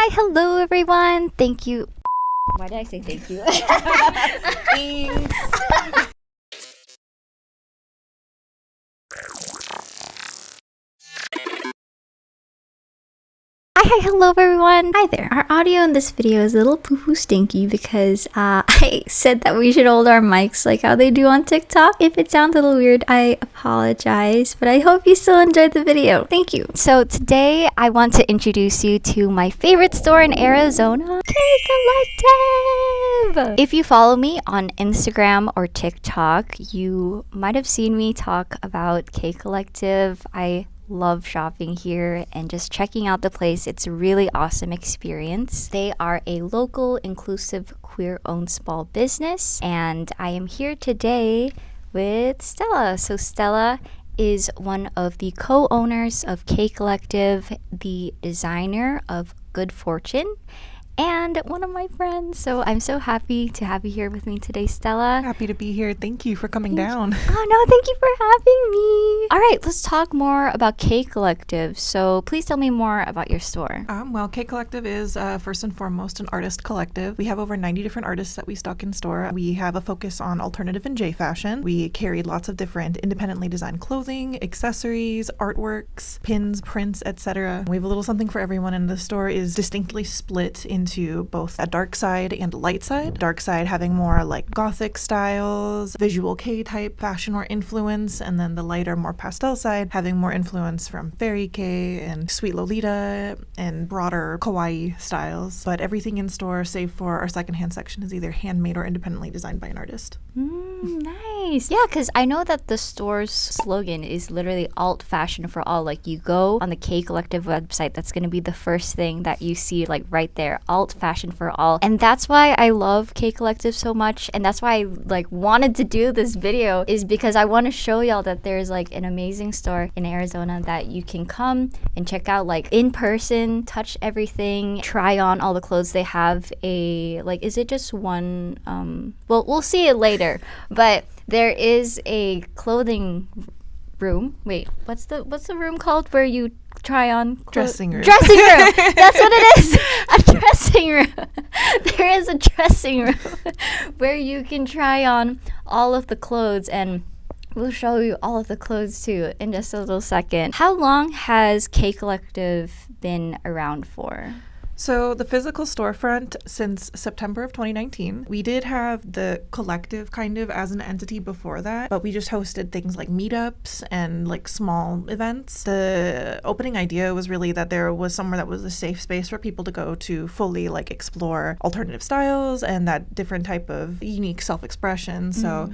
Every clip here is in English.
Hi, hello everyone. Thank you. Why did I say thank you? Thanks. Hi, hello everyone. Hi there. Our audio in this video is a little poo-poo stinky because I said that we should hold our mics like how they do on TikTok. If it sounds a little weird, I apologize, but I hope you still enjoyed the video. Thank you. So today I want to introduce you to my favorite store in Arizona, Kei Collective. If you follow me on Instagram or TikTok, you might have seen me talk about Kei Collective. I love shopping here and just checking out the place. It's a really awesome experience. They are a local, inclusive, queer-owned small business, and I am here today with Stella. So Stella is one of the co-owners of Kei Collective, the designer of Good Fortune, and one of my friends. So I'm so happy to have you here with me today, Stella. Happy to be here. Thank you for coming down. Oh no, thank you for having me. All right, let's talk more about Kei Collective. So please tell me more about your store. Well, Kei Collective is first and foremost an artist collective. We have over 90 different artists that we stock in store. We have a focus on alternative and J fashion. We carry lots of different independently designed clothing, accessories, artworks, pins, prints, etc. We have a little something for everyone, and the store is distinctly split into both a dark side and a light side. Dark side having more like gothic styles, visual Kei type fashion or influence, and then the lighter, more pastel side having more influence from fairy Kei and sweet Lolita and broader kawaii styles. But everything in store, save for our secondhand section, is either handmade or independently designed by an artist. Nice. Yeah, because I know that the store's slogan is literally alt fashion for all. Like, you go on the Kei Collective website, that's going to be the first thing that you see, like right there, alt fashion for all. And that's why I love Kei Collective so much, and that's why I like wanted to do this video, is because I want to show y'all that there's like an amazing store in Arizona that you can come and check out, like in person, touch everything, try on all the clothes. They have a, like, is it just one, well, we'll see it later, but there is a clothing room. Wait, what's the room called where you try on Dressing room. Dressing room. That's what it is. A dressing room. There is a dressing room where you can try on all of the clothes, and we'll show you all of the clothes too in just a little second. How long has Kei Collective been around for? So the physical storefront since September of 2019. We did have the collective kind of as an entity before that, but we just hosted things like meetups and like small events. The opening idea was really that there was somewhere that was a safe space for people to go to fully like explore alternative styles and that different type of unique self-expression. So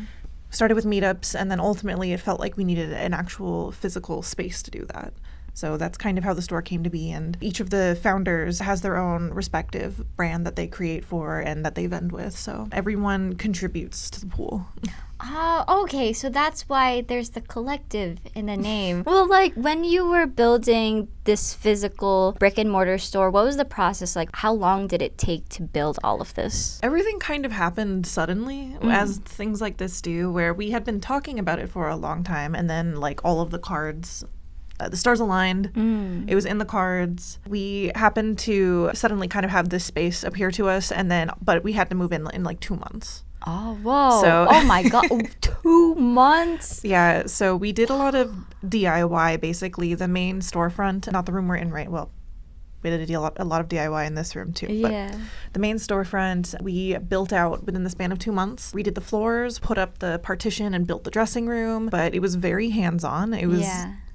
started with meetups, and then ultimately it felt like we needed an actual physical space to do that. So that's kind of how the store came to be, and each of the founders has their own respective brand that they create for and that they vend with. So everyone contributes to the pool. Oh, okay. So that's why there's the collective in the name. Well, like when you were building this physical brick and mortar store, what was the process like? How long did it take to build all of this? Everything kind of happened suddenly, as things like this do, where we had been talking about it for a long time, and then like all of the cards, the stars aligned. It was in the cards. We happened to suddenly kind of have this space appear to us, and then, but we had to move in like 2 months. Oh, whoa. So, oh my God. 2 months? Yeah, so we did a lot of DIY, basically. The main storefront, not the room we're in right, well, we did a lot of DIY in this room too. Yeah. But the main storefront, we built out within the span of 2 months. Redid the floors, put up the partition, and built the dressing room. But it was very hands-on. It was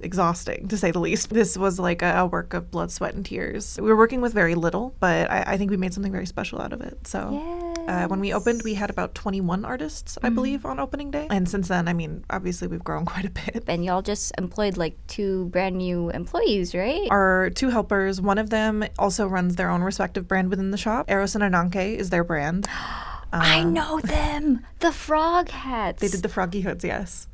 exhausting, to say the least. This was like a work of blood, sweat, and tears. We were working with very little, but I think we made something very special out of it. So when we opened, we had about 21 artists, I believe, on opening day. And since then, I mean, obviously we've grown quite a bit. And y'all just employed like 2 brand new employees, right? Our 2 helpers, one of them also runs their own respective brand within the shop. Eros and Ananke is their brand. I know them. The frog hats. They did the froggy hoods, yes.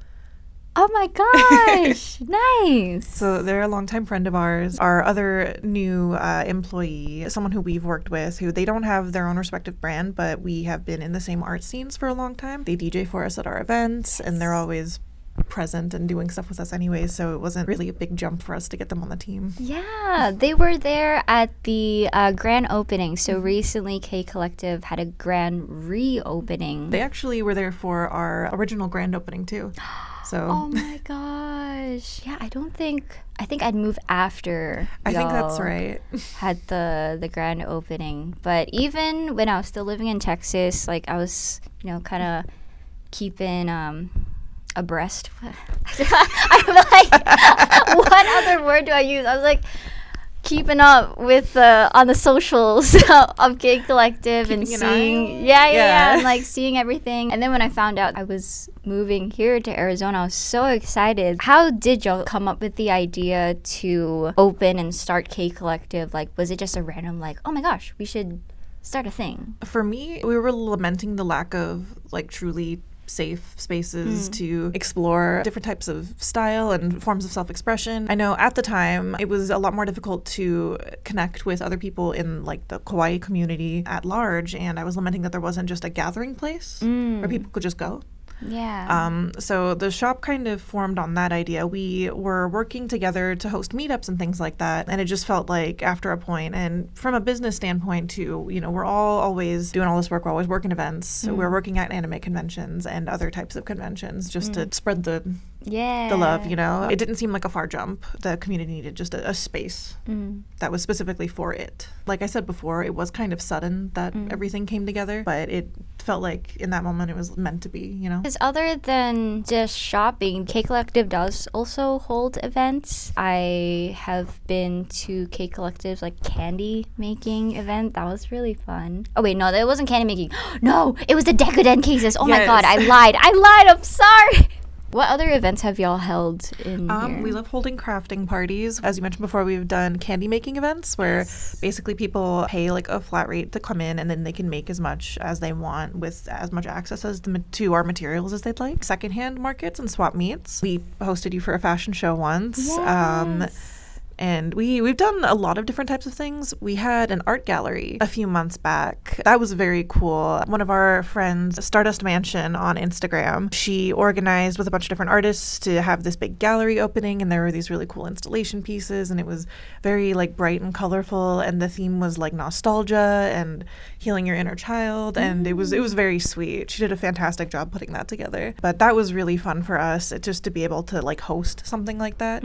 Oh my gosh. Nice. So they're a longtime friend of ours. Our other new employee, someone who we've worked with, who they don't have their own respective brand, but we have been in the same art scenes for a long time. They DJ for us at our events, and they're always present and doing stuff with us anyways, so it wasn't really a big jump for us to get them on the team. Yeah, they were there at the grand opening. So recently, Kei Collective had a grand reopening. They actually were there for our original grand opening too. So. Oh my gosh. Yeah, I think I'd move after. I think that's right. Had the grand opening. But even when I was still living in Texas, like I was, kind of keeping abreast. I'm like, what other word do I use? I was like keeping up with on the socials of Kei Collective and seeing and like seeing everything. And then when I found out I was moving here to Arizona, I was so excited. How did y'all come up with the idea to open and start Kei Collective? Like, was it just a random like, oh my gosh, we should start a thing? For me, we were lamenting the lack of like truly safe spaces to explore different types of style and forms of self-expression. I know at the time it was a lot more difficult to connect with other people in like the kawaii community at large, and I was lamenting that there wasn't just a gathering place where people could just go. Yeah. So the shop kind of formed on that idea. We were working together to host meetups and things like that, and it just felt like after a point, and from a business standpoint too, we're all always doing all this work. We're always working events. So we're working at anime conventions and other types of conventions just to spread the love, It didn't seem like a far jump. The community needed just a space that was specifically for it. Like I said before, it was kind of sudden that everything came together, but it felt like in that moment it was meant to be, Because other than just shopping, Kei Collective does also hold events. I have been to Kei Collective's like candy making event. That was really fun. Oh wait, no, that wasn't candy making. No, it was the decadent cases. Oh my god, I lied. I'm sorry. What other events have y'all held in here? We love holding crafting parties. As you mentioned before, we've done candy making events where basically people pay like a flat rate to come in, and then they can make as much as they want with as much access to our materials as they'd like. Secondhand markets and swap meets. We hosted you for a fashion show once. Yes. And we've done a lot of different types of things. We had an art gallery a few months back. That was very cool. One of our friends, Stardust Mansion on Instagram, she organized with a bunch of different artists to have this big gallery opening, and there were these really cool installation pieces, and it was very like bright and colorful, and the theme was like nostalgia and healing your inner child, and it was very sweet. She did a fantastic job putting that together. But that was really fun for us, just to be able to like host something like that,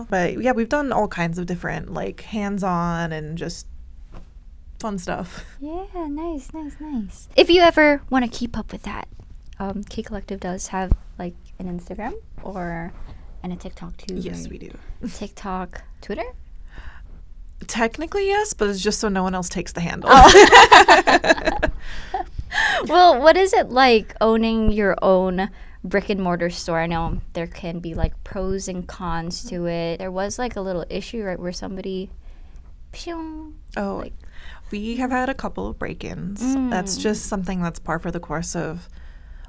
But yeah, we've done all kinds of different like hands-on and just fun stuff. Yeah, nice. If you ever want to keep up with that, Kei Collective does have like an Instagram and a TikTok too. Yes, right? we do. TikTok, Twitter? Technically yes, but it's just so no one else takes the handle. Well, what is it like owning your own brick and mortar store? I know there can be like pros and cons to it. There was like a little issue, right, where somebody we have had a couple of break-ins. That's just something that's par for the course of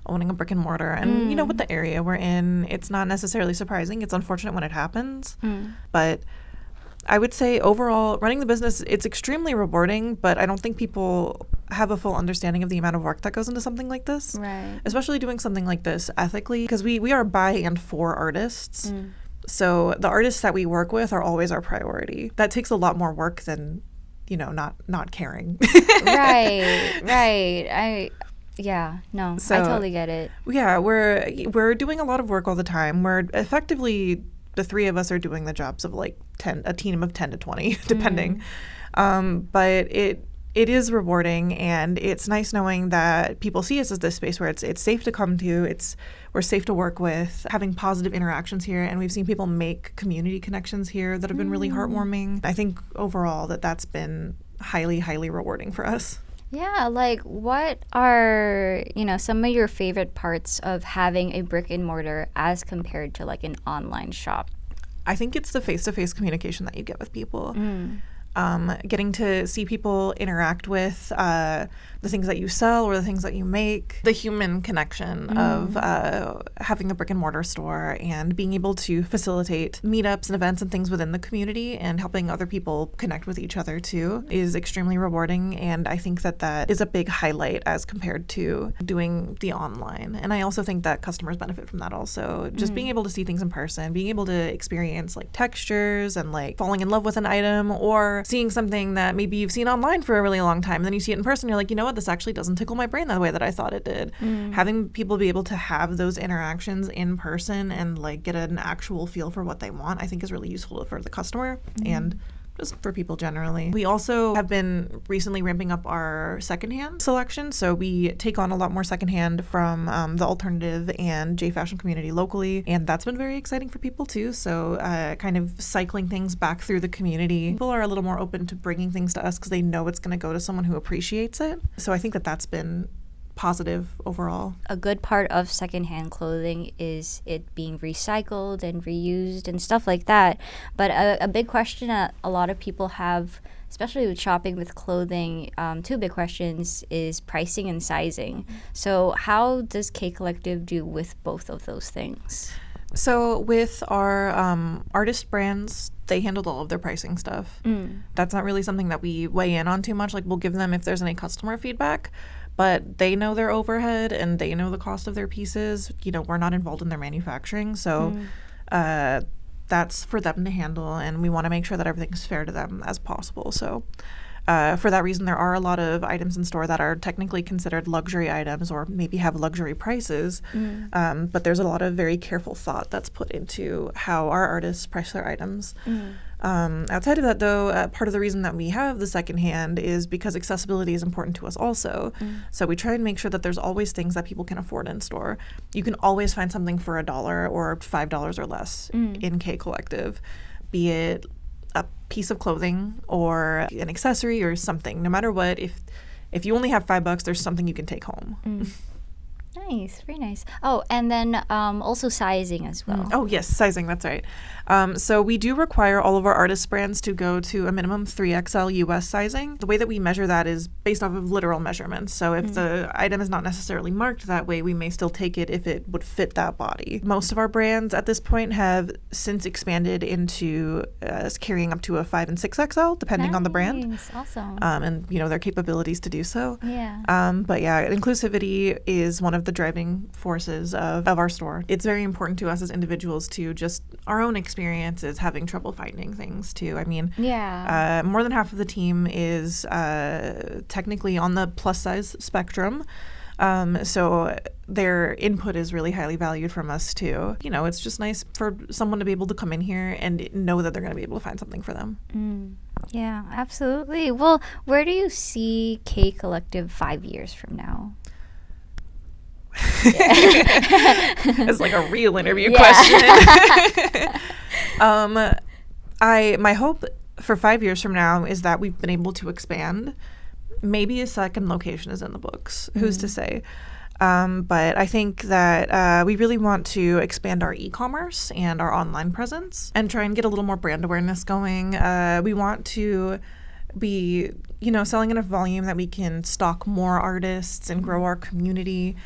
owning a brick and mortar. And with the area we're in, it's not necessarily surprising. It's unfortunate when it happens, but I would say overall, running the business, it's extremely rewarding, but I don't think people have a full understanding of the amount of work that goes into something like this. Right. Especially doing something like this ethically, because we are by and for artists. So the artists that we work with are always our priority. That takes a lot more work than, not caring. Right. I totally get it. Yeah, we're doing a lot of work all the time. We're effectively, the three of us are doing the jobs of like a team of 10 to 20, depending. But it is rewarding, and it's nice knowing that people see us as this space where it's safe to come to, we're safe to work with, having positive interactions here, and we've seen people make community connections here that have been really heartwarming. I think overall that's been highly, highly rewarding for us. Yeah, like what are, some of your favorite parts of having a brick and mortar as compared to like an online shop? I think it's the face-to-face communication that you get with people. getting to see people interact with the things that you sell or the things that you make, the human connection of having the brick and mortar store and being able to facilitate meetups and events and things within the community and helping other people connect with each other too is extremely rewarding. And I think that that is a big highlight as compared to doing the online. And I also think that customers benefit from that also. Just being able to see things in person, being able to experience like textures and like falling in love with an item or seeing something that maybe you've seen online for a really long time and then you see it in person, you're like, you know what, this actually doesn't tickle my brain the way that I thought it did. Having people be able to have those interactions in person and like get an actual feel for what they want, I think is really useful for the customer and just for people generally. We also have been recently ramping up our secondhand selection. So we take on a lot more secondhand from the alternative and J fashion community locally. And that's been very exciting for people too. So kind of cycling things back through the community. People are a little more open to bringing things to us because they know it's going to go to someone who appreciates it. So I think that that's been positive overall. A good part of secondhand clothing is it being recycled and reused and stuff like that. But a big question that a lot of people have, especially with shopping with clothing, two big questions is pricing and sizing. So how does Kei Collective do with both of those things? So with our artist brands, they handled all of their pricing stuff. That's not really something that we weigh in on too much. Like we'll give them if there's any customer feedback, but they know their overhead and they know the cost of their pieces. You know, we're not involved in their manufacturing, so that's for them to handle, and we want to make sure that everything's fair to them as possible. So for that reason, there are a lot of items in store that are technically considered luxury items or maybe have luxury prices, but there's a lot of very careful thought that's put into how our artists price their items. Outside of that, though, part of the reason that we have the secondhand is because accessibility is important to us also. So we try and make sure that there's always things that people can afford in store. You can always find something for $1 or $5 or less in Kei Collective, be it a piece of clothing or an accessory or something. No matter what, if you only have $5, there's something you can take home. Nice, very nice. Oh, and then also sizing as well. Oh, yes, sizing, that's right. So we do require all of our artist brands to go to a minimum 3XL US sizing. The way that we measure that is based off of literal measurements. So if the item is not necessarily marked that way, we may still take it if it would fit that body. Most of our brands at this point have since expanded into carrying up to a 5 and 6XL, depending on the brand. Awesome. And, you know, their capabilities to do so. Yeah. But yeah, inclusivity is one of the driving forces of our store. It's very important to us as individuals to just our own experiences having trouble finding things too. I mean, more than half of the team is technically on the plus size spectrum. So their input is really highly valued from us too. You know, it's just nice for someone to be able to come in here and know that they're going to be able to find something for them. Yeah, absolutely. Well, where do you see Kei Collective 5 years from now? It's like a real interview question. My hope for 5 years from now is that we've been able to expand. Maybe a second location is in the books. Who's to say? But I think that we really want to expand our e-commerce and our online presence and try and get a little more brand awareness going. We want to be, you know, selling enough volume that we can stock more artists and grow our community.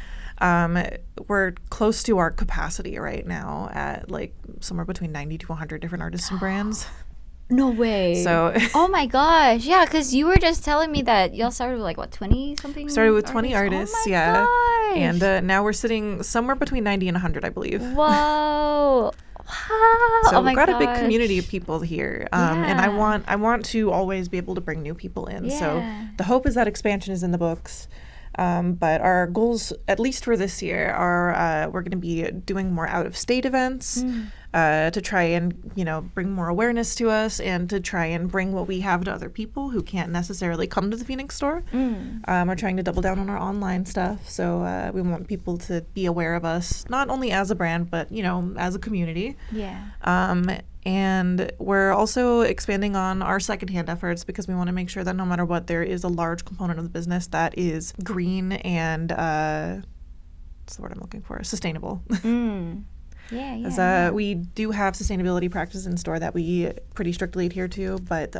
We're close to our capacity right now at like somewhere between 90 to 100 different artists and brands. No way. So, oh my gosh. Yeah, because you were just telling me that y'all started with like, what, 20 something? Started with 20 artists, oh my yeah. Gosh. And now we're sitting somewhere between 90 and 100, I believe. Whoa. Wow. So oh my we've got gosh. a big community of people here. And I want to always be able to bring new people in. So the hope is that expansion is in the books. But our goals, at least for this year, are we're going to be doing more out-of-state events to try and, you know, bring more awareness to us and to try and bring what we have to other people who can't necessarily come to the Phoenix store. We're trying to double down on our online stuff. So we want people to be aware of us, not only as a brand, but, you know, as a community. And we're also expanding on our secondhand efforts because we want to make sure that no matter what, there is a large component of the business that is green and what's the word I'm looking for? Sustainable. We do have sustainability practices in store that we pretty strictly adhere to, but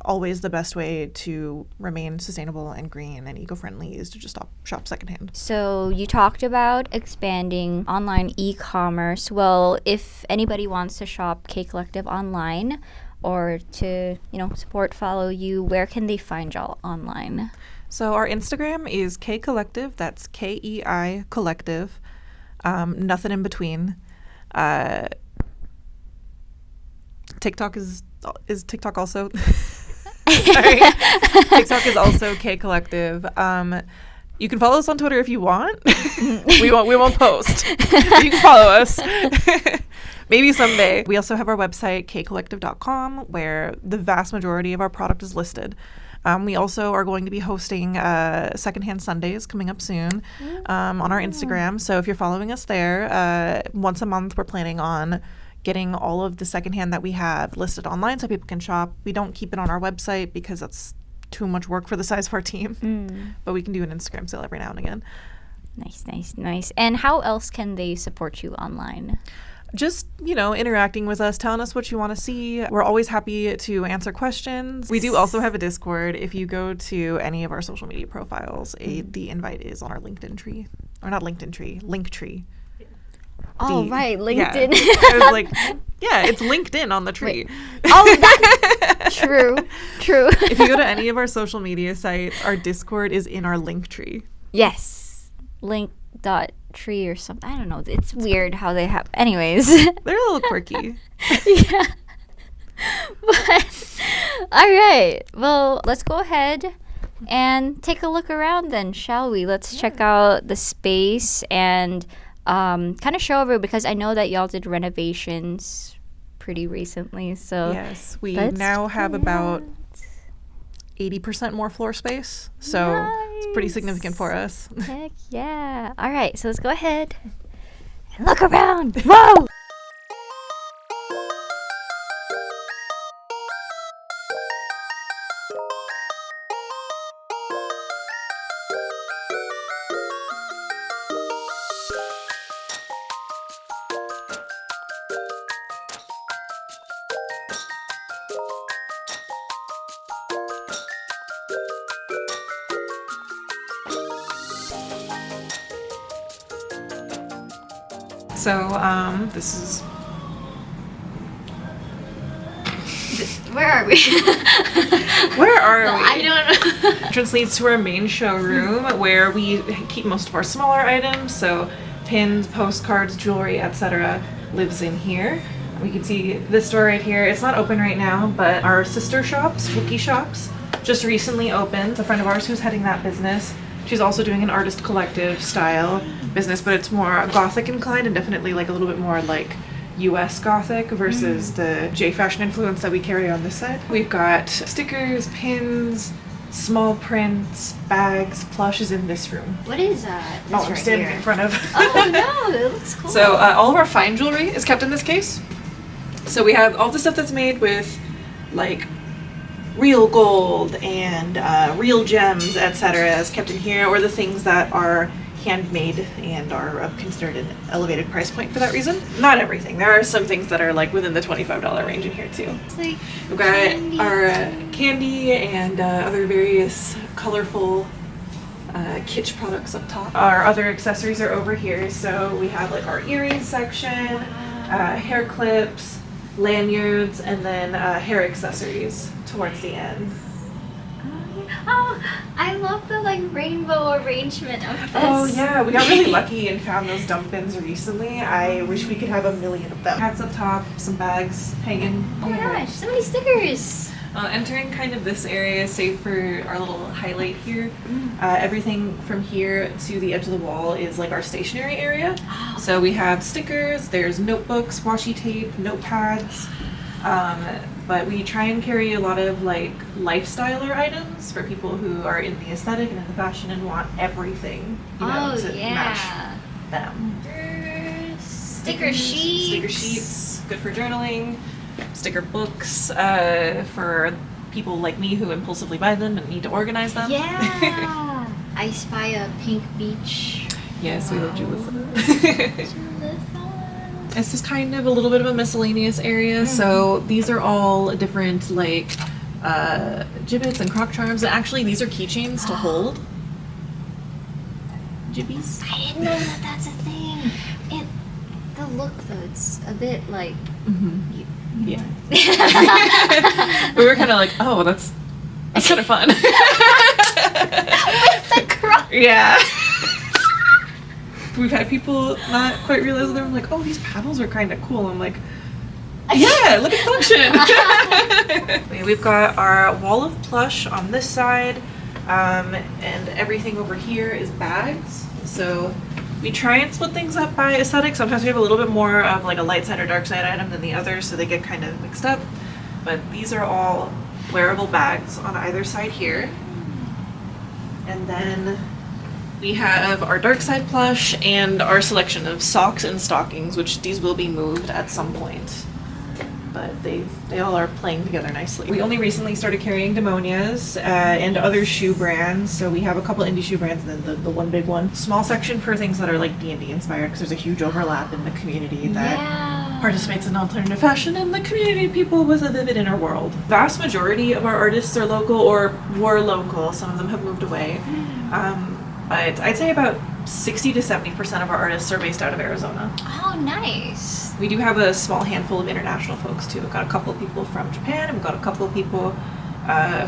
always the best way to remain sustainable and green and eco-friendly is to just shop secondhand. So you talked about expanding online e-commerce. Well, if anybody wants to shop Kei Collective online or to, support, follow you, where can they find y'all online? So our Instagram is Kei Collective. That's KEI Collective. Nothing in between. TikTok is TikTok also. Sorry. TikTok is also Kei Collective. You can follow us on Twitter if you want. We won't post. You can follow us. Maybe someday. We also have our website, keicollective.com, where the vast majority of our product is listed. We also are going to be hosting Secondhand Sundays coming up soon on our Instagram. So if you're following us there, once a month we're planning on getting all of the secondhand that we have listed online so people can shop. We don't keep it on our website because that's too much work for the size of our team. But we can do an Instagram sale every now and again. Nice. And how else can they support you online? Just, interacting with us, telling us what you want to see. We're always happy to answer questions. We do also have a Discord. If you go to any of our social media profiles, the invite is on our LinkedIn tree. Or not LinkedIn tree, link tree. Oh, right, LinkedIn. Yeah. I was like, yeah, it's LinkedIn on the tree. Oh, that. True. If you go to any of our social media sites, our Discord is in our link tree. Yes. Link.tree or something. I don't know. It's weird how they have. Anyways. They're a little quirky. Yeah. But, all right. Well, let's go ahead and take a look around then, shall we? Let's check out the space and kind of show over, because I know that y'all did renovations pretty recently. So yes, we now have about 80% more floor space. So it's pretty significant for us. Heck yeah. All right, so let's go ahead and look around. Whoa! So this is... Where are we? Where are we? I don't know. Entrance leads to our main showroom where we keep most of our smaller items. So pins, postcards, jewelry, etc. lives in here. We can see this store right here. It's not open right now, but our sister shops, Wookie Shops, just recently opened. It's a friend of ours who's heading that business. She's also doing an artist collective style business, but it's more gothic inclined and definitely like a little bit more like US gothic versus the J fashion influence that we carry on this side. We've got stickers, pins, small prints, bags. Plush is in this room. What is that? I'm right standing in front of. Oh no, it looks cool. So all of our fine jewelry is kept in this case. So we have all the stuff that's made with like real gold and real gems, etc. is kept in here, or the things that are handmade and are considered an elevated price point for that reason. Not everything. There are some things that are like within the $25 range in here too. It's like we've got candy. Our candy and other various colorful kitsch products up top. Our other accessories are over here. So we have like our earrings section, hair clips, lanyards, and then hair accessories towards the end. Oh, I love the like rainbow arrangement of this. Oh yeah, we got really lucky and found those dump bins recently. I wish we could have 1,000,000 of them. Hats up top, some bags hanging. Oh my gosh, so many stickers. Entering kind of this area, save for our little highlight here, everything from here to the edge of the wall is like our stationery area. Oh. So we have stickers, there's notebooks, washi tape, notepads, but we try and carry a lot of like lifestyler items for people who are in the aesthetic and in the fashion and want everything, to match them. Sticker sheets. Sticker sheets, good for journaling. Sticker books for people like me who impulsively buy them and need to organize them. Yeah. I spy a pink beach. Yes, we love Julissa. It's just kind of a little bit of a miscellaneous area. So these are all different like gibbets and croc charms. And actually, these are keychains to hold. Jibbies. I didn't know that that's a thing. The look though, it's a bit like. Yeah. We were kind of like, oh, that's kind of fun. With the croc. Yeah. We've had people not quite realize they're like, oh, these paddles are kind of cool. I'm like, yeah, look at function. We've got our wall of plush on this side, and everything over here is bags. So we try and split things up by aesthetic. Sometimes we have a little bit more of like a light side or dark side item than the other, so they get kind of mixed up. But these are all wearable bags on either side here. And then we have our dark side plush and our selection of socks and stockings, which these will be moved at some point. But they all are playing together nicely. We only recently started carrying Demonias and other shoe brands. So we have a couple indie shoe brands and then the one big one. Small section for things that are like D&D inspired, because there's a huge overlap in the community that participates in alternative fashion and the community of people with a vivid inner world. Vast majority of our artists are local or were local. Some of them have moved away. But I'd say about 60 to 70% of our artists are based out of Arizona. Oh, nice. We do have a small handful of international folks too. We've got a couple of people from Japan, and we've got a couple of people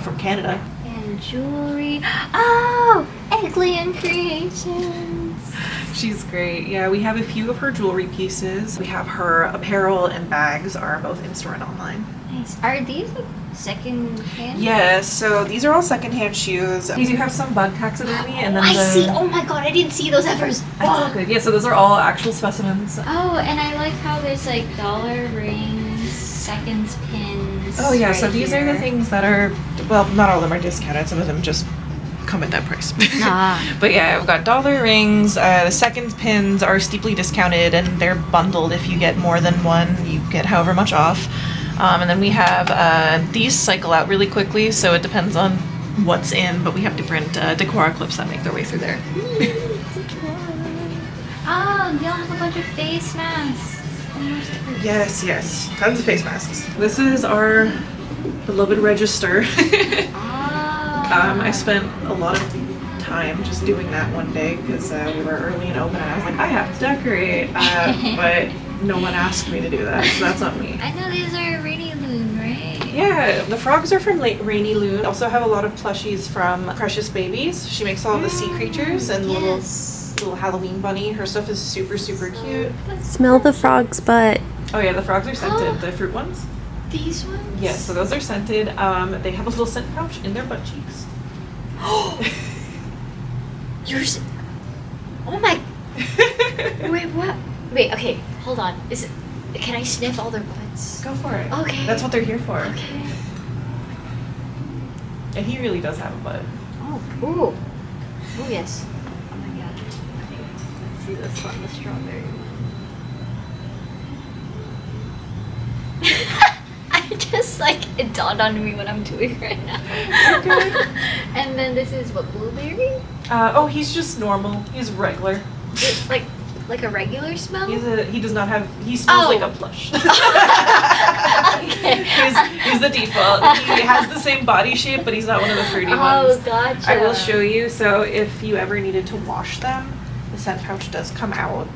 from Canada. And jewelry. Oh, Eggland Creations. She's great. Yeah, we have a few of her jewelry pieces. We have her apparel and bags are both in-store and online. Nice. Are these like second-hand? Yes, so these are all second-hand shoes. We do have some bug taxidermy, and then I see. Oh my god, I didn't see those ever. That's all good. Yeah, so those are all actual specimens. Oh, and I like how there's like dollar rings, seconds pins. Oh yeah, right so these are the things that are, well, not all of them are discounted. Some of them just come at that price. But yeah, we've got dollar rings. The seconds pins are steeply discounted, and they're bundled. If you get more than one, you get however much off. And then we have these cycle out really quickly, so it depends on what's in, but we have different decor clips that make their way through there. Oh, y'all have a bunch of face masks. Yes, tons of face masks. This is our beloved register. I spent a lot of time just doing that one day because we were early and open, and I was like, I have to decorate, but no one asked me to do that, so that's on me. I know these are Rainy Loon, right? Yeah, the frogs are from Rainy Loon. We also have a lot of plushies from Precious Babies. She makes all of the sea creatures and little Halloween bunny. Her stuff is super, super cute. Smell the frog's butt. Oh yeah, the frogs are scented. The fruit ones. These ones? Yes, so those are scented. They have a little scent pouch in their butt cheeks. Yours. Oh my. Wait, what? Wait, okay, hold on. Can I sniff all their butts? Go for it. Okay. That's what they're here for. Okay. And he really does have a butt. Oh, ooh. Oh, yes. Oh my god. Okay, let's see this one, the strawberry one. I just, like, it dawned on me what I'm doing right now. Okay. And then this is what, blueberry? Oh, he's just normal. He's regular. It's like a regular smell? He smells like a plush. Okay. He's the default. He has the same body shape, but he's not one of the fruity ones. Oh, gotcha. I will show you. So if you ever needed to wash them, the scent pouch does come out.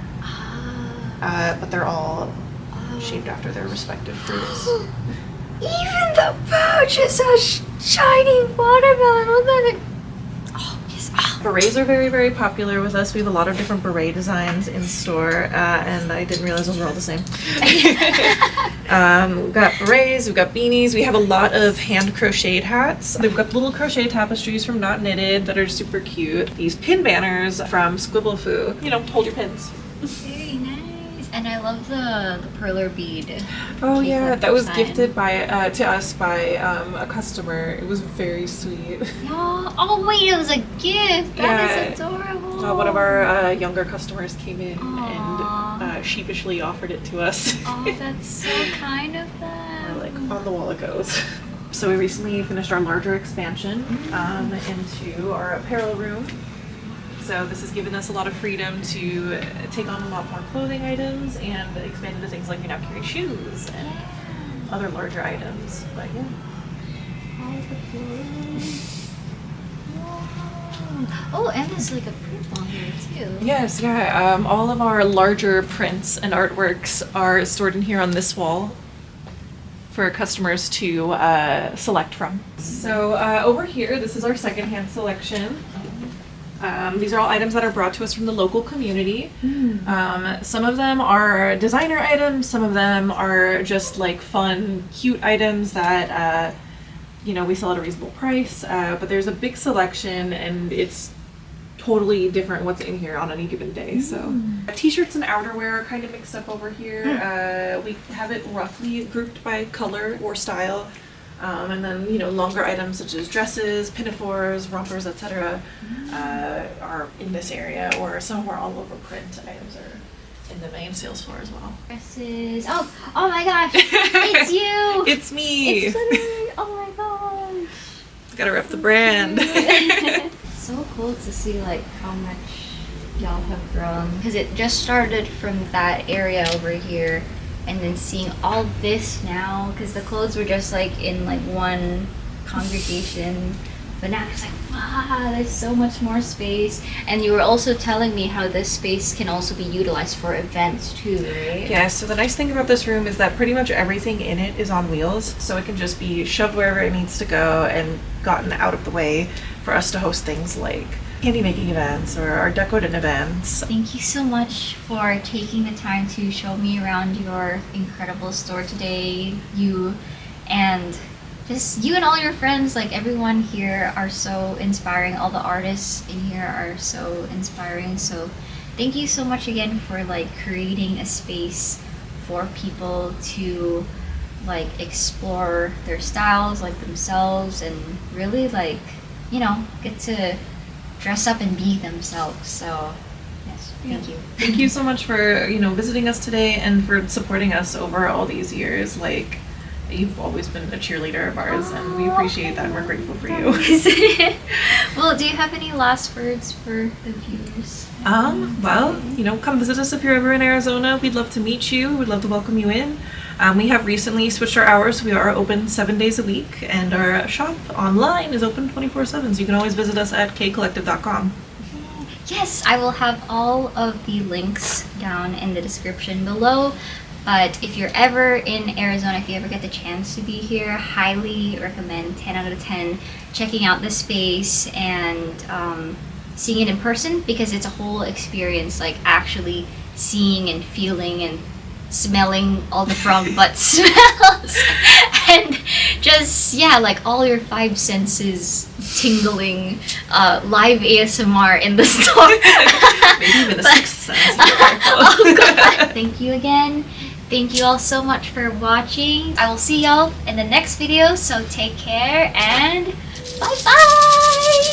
But they're all shaped after their respective fruits. Even the pouch is a shiny watermelon. What the heck? Oh, yes. Oh. Berets are very, very popular with us. We have a lot of different beret designs in store, and I didn't realize those were all the same. We've got berets, we've got beanies, we have a lot of hand crocheted hats. We've got little crochet tapestries from Not Knitted that are super cute. These pin banners from Squibble Foo. You know, hold your pins. Very nice. And I love the perler bead. Oh Kei yeah, that Collective was sign. gifted to us by a customer. It was very sweet. Oh wait, it was a gift. That is adorable. One of our younger customers came in Aww. and sheepishly offered it to us. Oh, that's so kind of them. We're like, on the wall it goes. So we recently finished our larger expansion into our apparel room. So this has given us a lot of freedom to take on a lot more clothing items and expand into things like we now carry shoes and other larger items. But yeah. Oh the clothes. Wow. Oh, and there's like a print on here too. Yes, yeah. All of our larger prints and artworks are stored in here on this wall for customers to select from. So over here, this is our secondhand selection. These are all items that are brought to us from the local community. Some of them are designer items, some of them are just like fun, cute items that we sell at a reasonable price. But there's a big selection, and it's totally different what's in here on any given day. So t-shirts and outerwear are kind of mixed up over here. We have it roughly grouped by color or style. And then, longer items such as dresses, pinafores, rompers, etc. Are in this area, or some of our all over print items are in the main sales floor as well. Dresses. Oh my gosh, it's you! It's me! It's literally, oh my gosh. Gotta rep the brand. It's so cool to see like how much y'all have grown, because it just started from that area over here. And then seeing all this now, because the clothes were just like in like one congregation, but now it's like, wow, there's so much more space. And you were also telling me how this space can also be utilized for events too, right? Yeah, so the nice thing about this room is that pretty much everything in it is on wheels, so it can just be shoved wherever it needs to go and gotten out of the way for us to host things like candy making events or our decorated events. Thank you so much for taking the time to show me around your incredible store today. You and all your friends, like everyone here are so inspiring. All the artists in here are so inspiring. So thank you so much again for like creating a space for people to like explore their styles, like themselves, and really like, get to dress up and be themselves. So yes, thank you. Thank you so much for visiting us today and for supporting us over all these years. Like, you've always been a cheerleader of ours, and we appreciate that, and we're grateful for you. Well, do you have any last words for the viewers? Well, come visit us if you're ever in Arizona. We'd love to meet you. We'd love to welcome you in. We have recently switched our hours. We are open 7 days a week, and our shop online is open 24/7, so you can always visit us at keicollective.com. Yes, I will have all of the links down in the description below. But if you're ever in Arizona, if you ever get the chance to be here, highly recommend 10 out of 10 checking out the space and seeing it in person, because it's a whole experience, like actually seeing and feeling and smelling all the frog butt smells and just like all your 5 senses tingling, live ASMR in the store. Maybe even a 6th sense. Oh god. Thank you again. Thank you all so much for watching. I will see y'all in the next video, so take care and bye bye.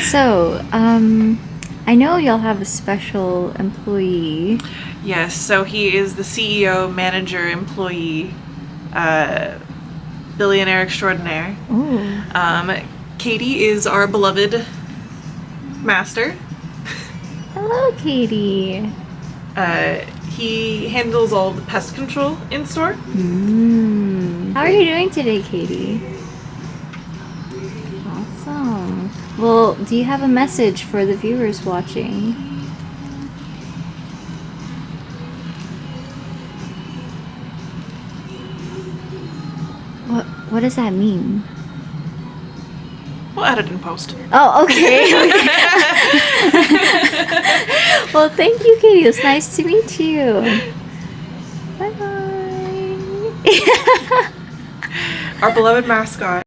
So, I know y'all have a special employee. Yes, so he is the CEO, manager, employee, billionaire extraordinaire. Ooh. Katie is our beloved master. Hello, Katie. He handles all the pest control in store. How are you doing today, Katie? Awesome. Well, do you have a message for the viewers watching? What does that mean? We'll add it in post. Oh, okay. Well, thank you, Katie. It was nice to meet you. Bye-bye. Our beloved mascot.